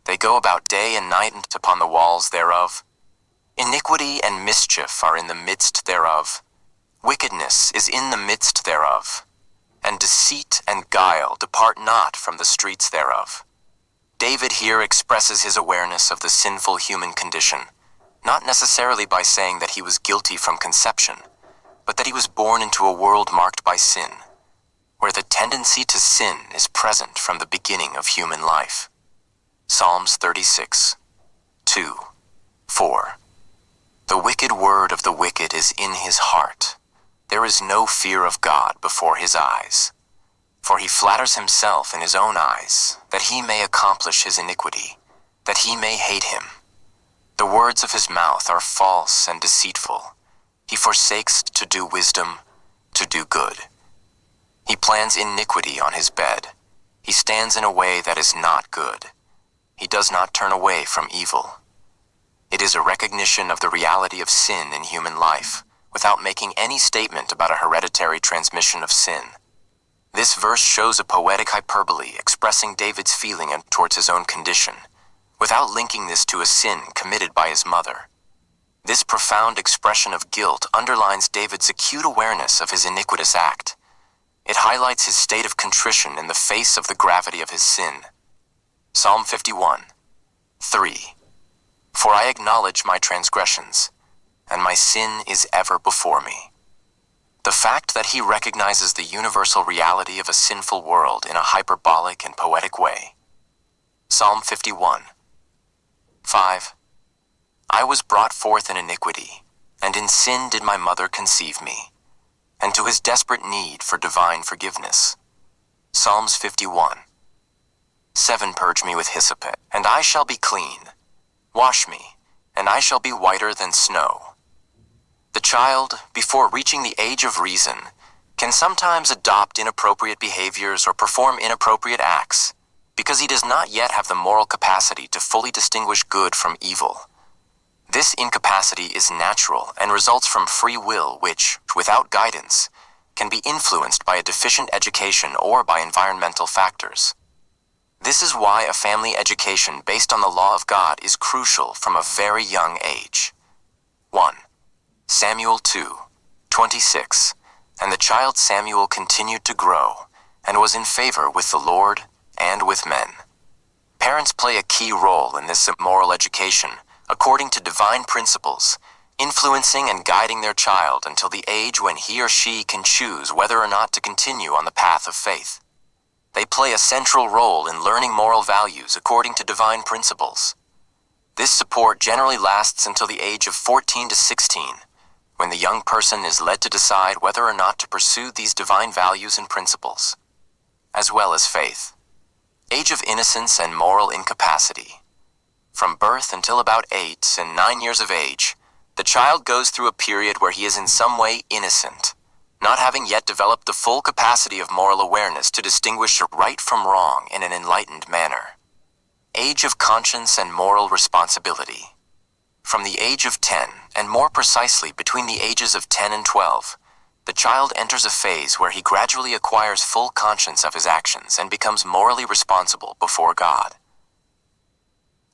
A: They go about day and night upon the walls thereof. Iniquity and mischief are in the midst thereof. Wickedness is in the midst thereof. And deceit and guile depart not from the streets thereof. David here expresses his awareness of the sinful human condition, not necessarily by saying that he was guilty from conception, but that he was born into a world marked by sin, where the tendency to sin is present from the beginning of human life. Psalms 36, 2, 4. The wicked word of the wicked is in his heart. There is no fear of God before his eyes. For he flatters himself in his own eyes, that he may accomplish his iniquity, that he may hate him. The words of his mouth are false and deceitful. He forsakes to do wisdom, to do good. He plans iniquity on his bed. He stands in a way that is not good. He does not turn away from evil. It is a recognition of the reality of sin in human life, without making any statement about a hereditary transmission of sin. This verse shows a poetic hyperbole expressing David's feeling towards his own condition, without linking this to a sin committed by his mother. This profound expression of guilt underlines David's acute awareness of his iniquitous act. It highlights his state of contrition in the face of the gravity of his sin. Psalm 51, 3. For I acknowledge my transgressions, and my sin is ever before me. The fact that he recognizes the universal reality of a sinful world in a hyperbolic and poetic way. Psalm 51, 5. I was brought forth in iniquity, and in sin did my mother conceive me, and to his desperate need for divine forgiveness. Psalms 51, 7. Purge me with hyssop, and I shall be clean. Wash me, and I shall be whiter than snow. The child, before reaching the age of reason, can sometimes adopt inappropriate behaviors or perform inappropriate acts because he does not yet have the moral capacity to fully distinguish good from evil. This incapacity is natural and results from free will which, without guidance, can be influenced by a deficient education or by environmental factors. This is why a family education based on the law of God is crucial from a very young age. 1. Samuel 2, 26. And the child Samuel continued to grow, and was in favor with the Lord and with men. Parents play a key role in this moral education, according to divine principles, influencing and guiding their child until the age when he or she can choose whether or not to continue on the path of faith. They play a central role in learning moral values according to divine principles. This support generally lasts until the age of 14 to 16, when the young person is led to decide whether or not to pursue these divine values and principles, as well as faith. Age of innocence and moral incapacity. From birth until about 8 and 9 years of age, the child goes through a period where he is in some way innocent, not having yet developed the full capacity of moral awareness to distinguish right from wrong in an enlightened manner. Age of conscience and moral responsibility. From the age of 10, and more precisely between the ages of 10 and 12, the child enters a phase where he gradually acquires full conscience of his actions and becomes morally responsible before God.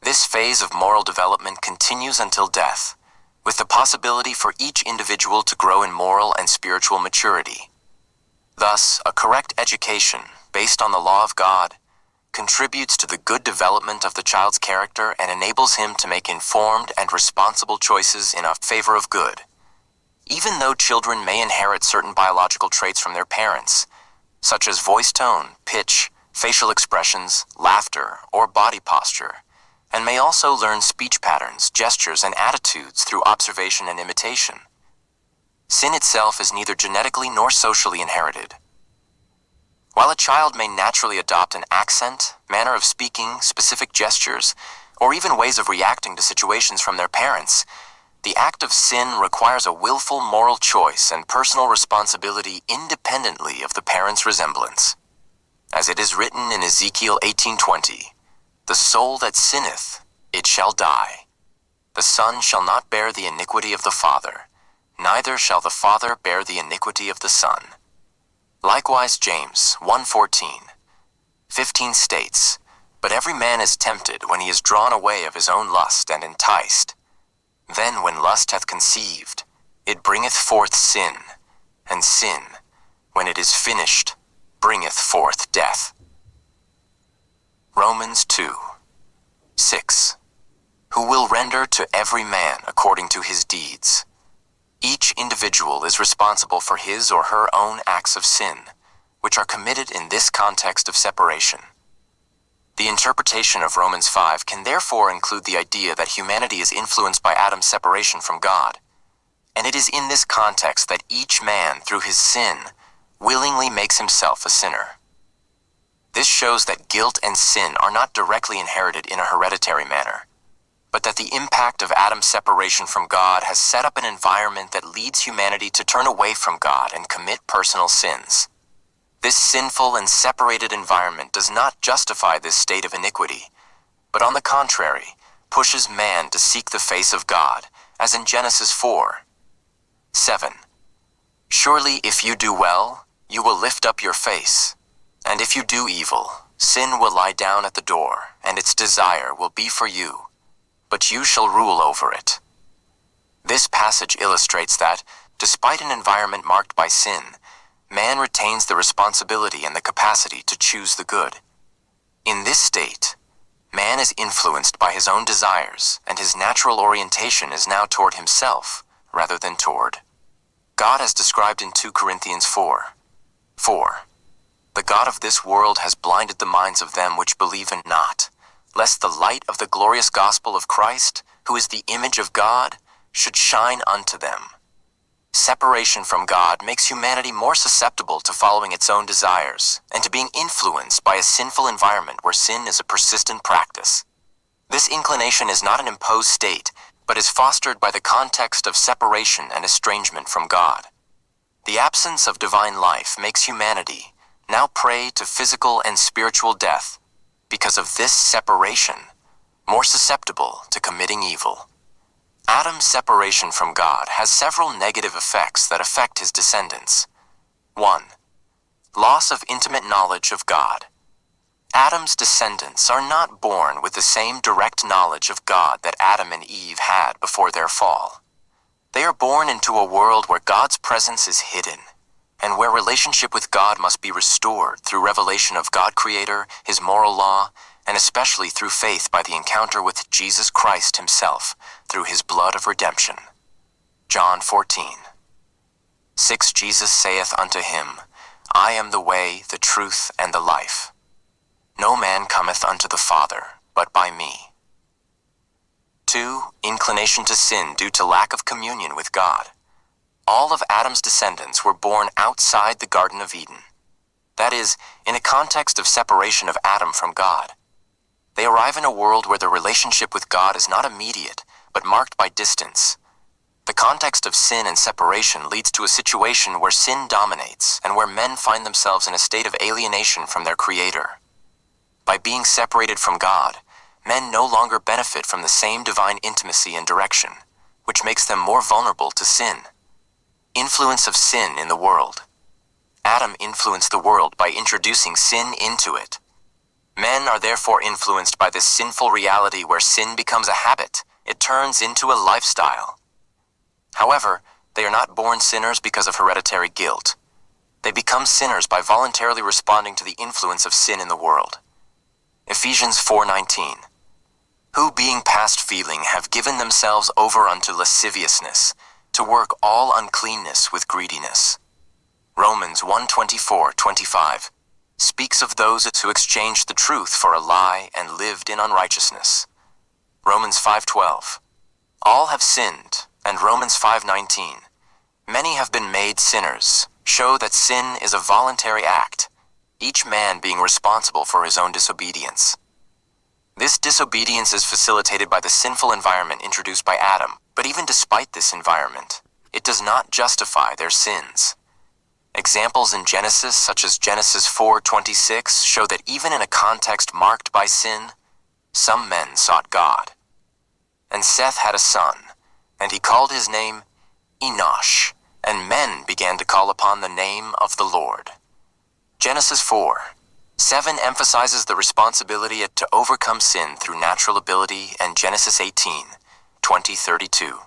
A: This phase of moral development continues until death, with the possibility for each individual to grow in moral and spiritual maturity. Thus, a correct education, based on the law of God, contributes to the good development of the child's character and enables him to make informed and responsible choices in favor of good. Even though children may inherit certain biological traits from their parents, such as voice tone, pitch, facial expressions, laughter, or body posture, and may also learn speech patterns, gestures, and attitudes through observation and imitation. Sin itself is neither genetically nor socially inherited. While a child may naturally adopt an accent, manner of speaking, specific gestures, or even ways of reacting to situations from their parents, the act of sin requires a willful moral choice and personal responsibility independently of the parent's resemblance. As it is written in Ezekiel 18:20, "The soul that sinneth, it shall die. The Son shall not bear the iniquity of the Father, neither shall the Father bear the iniquity of the Son. Likewise James 1:14-15 states, But every man is tempted when he is drawn away of his own lust and enticed. Then when lust hath conceived, it bringeth forth sin, and sin, when it is finished, bringeth forth death. Romans 2:6 Who will render to every man according to his deeds. Each individual is responsible for his or her own acts of sin, which are committed in this context of separation. The interpretation of Romans 5 can therefore include the idea that humanity is influenced by Adam's separation from God, and it is in this context that each man, through his sin, willingly makes himself a sinner. This shows that guilt and sin are not directly inherited in a hereditary manner, but that the impact of Adam's separation from God has set up an environment that leads humanity to turn away from God and commit personal sins. This sinful and separated environment does not justify this state of iniquity, but on the contrary, pushes man to seek the face of God, as in Genesis 4:7. Surely if you do well, you will lift up your face, and if you do evil, sin will lie down at the door, and its desire will be for you, but you shall rule over it. This passage illustrates that, despite an environment marked by sin, man retains the responsibility and the capacity to choose the good. In this state, man is influenced by his own desires, and his natural orientation is now toward himself rather than toward God, as described in 2 Corinthians 4:4. The God of this world has blinded the minds of them which believe not, lest the light of the glorious gospel of Christ, who is the image of God, should shine unto them. Separation from God makes humanity more susceptible to following its own desires and to being influenced by a sinful environment where sin is a persistent practice. This inclination is not an imposed state, but is fostered by the context of separation and estrangement from God. The absence of divine life makes humanity now prey to physical and spiritual death because of this separation, more susceptible to committing evil. Adam's separation from God has several negative effects that affect his descendants. 1. Loss of intimate knowledge of God. Adam's descendants are not born with the same direct knowledge of God that Adam and Eve had before their fall. They are born into a world where God's presence is hidden, and where relationship with God must be restored through revelation of God Creator, His moral law, and especially through faith by the encounter with Jesus Christ Himself through His blood of redemption. John 14:6 Jesus saith unto him, I am the way, the truth, and the life. No man cometh unto the Father, but by me. 2. Inclination to sin due to lack of communion with God. All of Adam's descendants were born outside the Garden of Eden. That is, in a context of separation of Adam from God. They arrive in a world where the relationship with God is not immediate, but marked by distance. The context of sin and separation leads to a situation where sin dominates and where men find themselves in a state of alienation from their Creator. By being separated from God, men no longer benefit from the same divine intimacy and direction, which makes them more vulnerable to sin. Influence of sin in the world. Adam influenced the world by introducing sin into it. Men are therefore influenced by this sinful reality where sin becomes a habit. It turns into a lifestyle. However, they are not born sinners because of hereditary guilt. They become sinners by voluntarily responding to the influence of sin in the world. Ephesians 4:19. Who being past feeling have given themselves over unto lasciviousness, to work all uncleanness with greediness. Romans 1:24-25 speaks of those who exchanged the truth for a lie and lived in unrighteousness. Romans 5:12. All have sinned, and Romans 5:19. Many have been made sinners, show that sin is a voluntary act, each man being responsible for his own disobedience. This disobedience is facilitated by the sinful environment introduced by Adam, but even despite this environment, it does not justify their sins. Examples in Genesis, such as Genesis 4:26, show that even in a context marked by sin, some men sought God, and Seth had a son, and he called his name Enosh, and men began to call upon the name of the Lord. Genesis 4:7 emphasizes the responsibility to overcome sin through natural ability, and Genesis 18:20-32.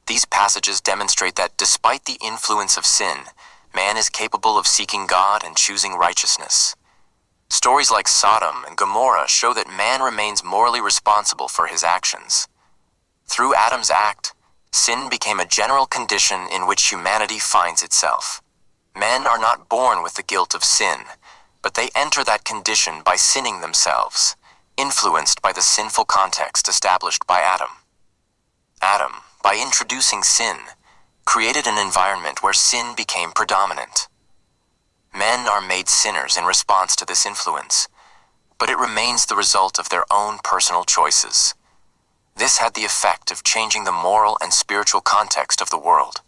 A: These passages demonstrate that despite the influence of sin, man is capable of seeking God and choosing righteousness. Stories like Sodom and Gomorrah show that man remains morally responsible for his actions. Through Adam's act, sin became a general condition in which humanity finds itself. Men are not born with the guilt of sin, but they enter that condition by sinning themselves, influenced by the sinful context established by Adam. Adam, by introducing sin, created an environment where sin became predominant. Men are made sinners in response to this influence, but it remains the result of their own personal choices. This had the effect of changing the moral and spiritual context of the world,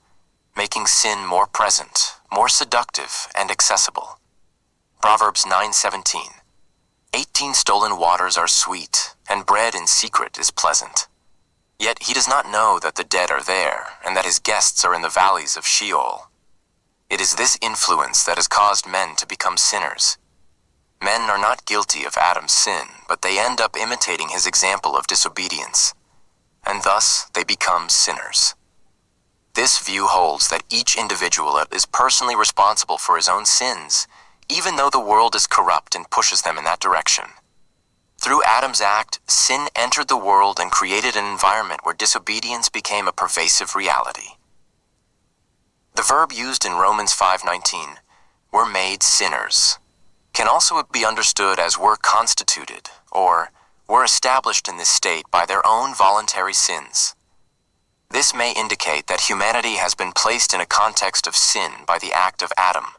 A: making sin more present, more seductive, and accessible. Proverbs 9:17. 18 stolen waters are sweet, and bread in secret is pleasant. Yet he does not know that the dead are there, and that his guests are in the valleys of Sheol. It is this influence that has caused men to become sinners. Men are not guilty of Adam's sin, but they end up imitating his example of disobedience, and thus they become sinners. This view holds that each individual is personally responsible for his own sins, even though the world is corrupt and pushes them in that direction. Through Adam's act, sin entered the world and created an environment where disobedience became a pervasive reality. The verb used in Romans 5:19, "were made sinners," can also be understood as "were constituted," or "were established in this state by their own voluntary sins." This may indicate that humanity has been placed in a context of sin by the act of Adam,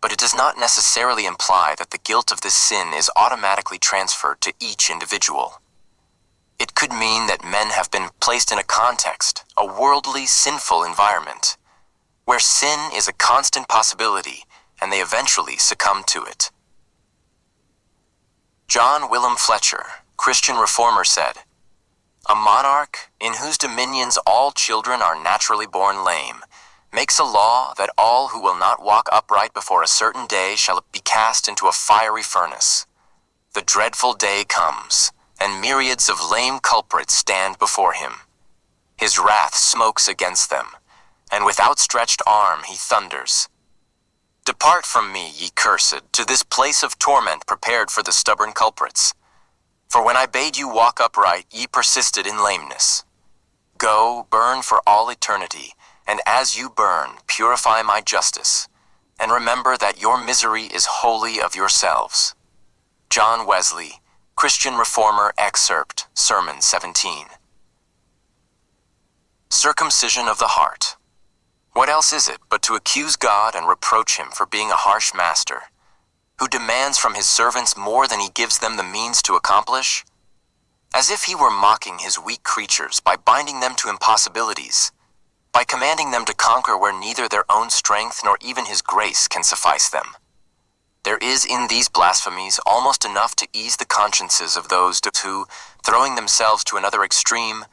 A: but it does not necessarily imply that the guilt of this sin is automatically transferred to each individual. It could mean that men have been placed in a context, a worldly, sinful environment, where sin is a constant possibility, and they eventually succumb to it. John Willem Fletcher, Christian reformer, said, "A monarch, in whose dominions all children are naturally born lame, makes a law that all who will not walk upright before a certain day shall be cast into a fiery furnace. The dreadful day comes, and myriads of lame culprits stand before him. His wrath smokes against them, and with outstretched arm he thunders, 'Depart from me, ye cursed, to this place of torment prepared for the stubborn culprits. For when I bade you walk upright, ye persisted in lameness. Go, burn for all eternity, and as you burn, purify my justice, and remember that your misery is wholly of yourselves.'" John Wesley, Christian Reformer, excerpt, Sermon 17. Circumcision of the heart. What else is it but to accuse God and reproach him for being a harsh master, who demands from his servants more than he gives them the means to accomplish? As if he were mocking his weak creatures by binding them to impossibilities, by commanding them to conquer where neither their own strength nor even his grace can suffice them. There is in these blasphemies almost enough to ease the consciences of those who, throwing themselves to another extreme,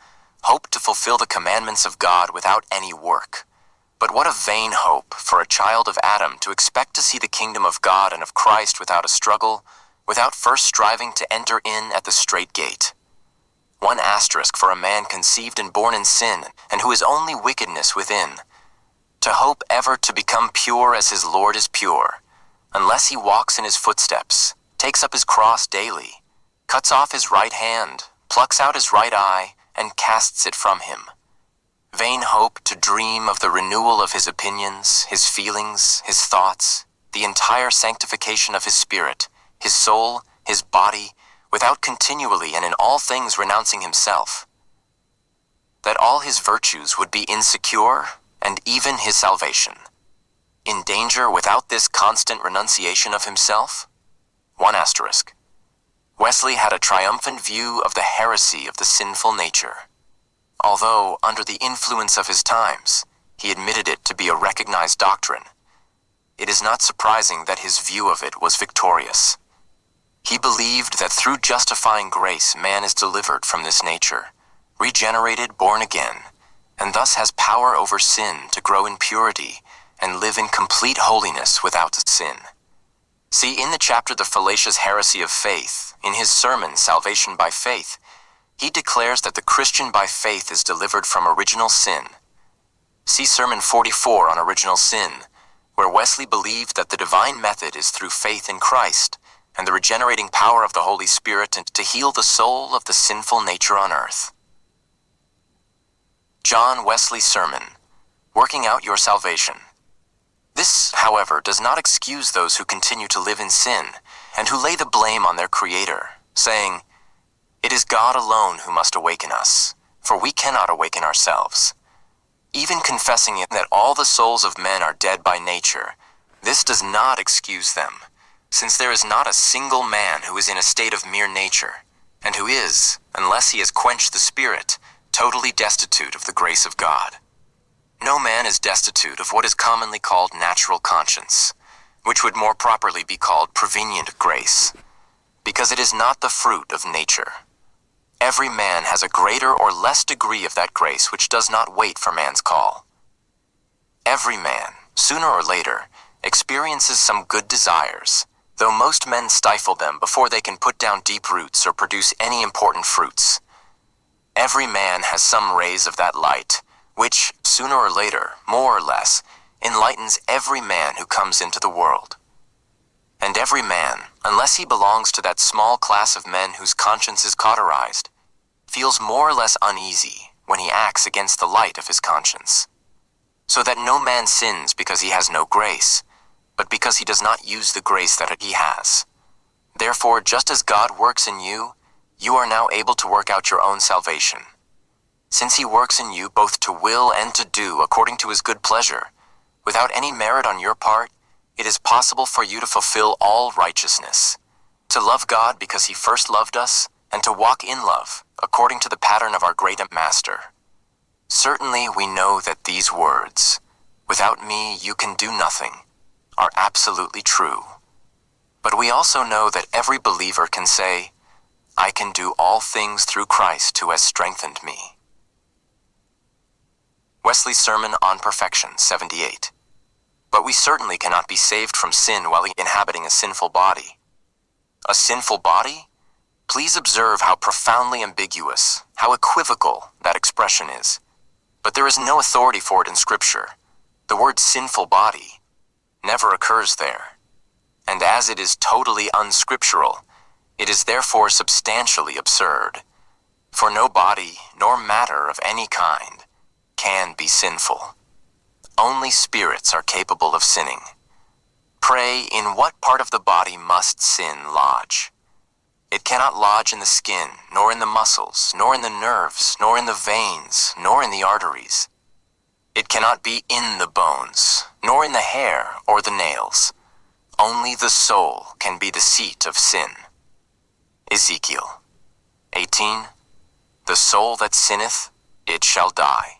A: hope to fulfill the commandments of God without any work. But what a vain hope for a child of Adam to expect to see the kingdom of God and of Christ without a struggle, without first striving to enter in at the strait gate. One asterisk for a man conceived and born in sin, and who is only wickedness within. To hope ever to become pure as his Lord is pure, unless he walks in his footsteps, takes up his cross daily, cuts off his right hand, plucks out his right eye, and casts it from him. Vain hope to dream of the renewal of his opinions, his feelings, his thoughts, the entire sanctification of his spirit, his soul, his body, without continually and in all things renouncing himself. That all his virtues would be insecure, and even his salvation. In danger without this constant renunciation of himself? One asterisk. Wesley had a triumphant view of the heresy of the sinful nature. Although, under the influence of his times, he admitted it to be a recognized doctrine, it is not surprising that his view of it was victorious. He believed that through justifying grace man is delivered from this nature, regenerated, born again, and thus has power over sin to grow in purity and live in complete holiness without sin. See, in the chapter The Fallacious Heresy of Faith, in his sermon Salvation by Faith, he declares that the Christian by faith is delivered from original sin. See Sermon 44 on original sin, where Wesley believed that the divine method is through faith in Christ and the regenerating power of the Holy Spirit to heal the soul of the sinful nature on earth. John Wesley's sermon, Working Out Your Salvation. This, however, does not excuse those who continue to live in sin and who lay the blame on their Creator, saying, "It is God alone who must awaken us, for we cannot awaken ourselves." Even confessing it that all the souls of men are dead by nature, this does not excuse them, since there is not a single man who is in a state of mere nature, and who is, unless he has quenched the Spirit, totally destitute of the grace of God. No man is destitute of what is commonly called natural conscience, which would more properly be called prevenient grace, because it is not the fruit of nature. Every man has a greater or less degree of that grace which does not wait for man's call. Every man, sooner or later, experiences some good desires, though most men stifle them before they can put down deep roots or produce any important fruits. Every man has some rays of that light, which, sooner or later, more or less, enlightens every man who comes into the world. And every man, unless he belongs to that small class of men whose conscience is cauterized, feels more or less uneasy when he acts against the light of his conscience. So that no man sins because he has no grace, but because he does not use the grace that he has. Therefore, just as God works in you, you are now able to work out your own salvation. Since he works in you both to will and to do according to his good pleasure, without any merit on your part, it is possible for you to fulfill all righteousness, to love God because he first loved us, and to walk in love, according to the pattern of our great Master. Certainly we know that these words, "Without me you can do nothing," are absolutely true. But we also know that every believer can say, "I can do all things through Christ who has strengthened me." Wesley's Sermon on Perfection, 78. But we certainly cannot be saved from sin while inhabiting a sinful body. A sinful body? Please observe how profoundly ambiguous, how equivocal that expression is. But there is no authority for it in Scripture. The word sinful body never occurs there. And as it is totally unscriptural, it is therefore substantially absurd. For no body, nor matter of any kind, can be sinful. Only spirits are capable of sinning. Pray, in what part of the body must sin lodge? It cannot lodge in the skin, nor in the muscles, nor in the nerves, nor in the veins, nor in the arteries. It cannot be in the bones, nor in the hair or the nails. Only the soul can be the seat of sin. Ezekiel 18. The soul that sinneth, it shall die.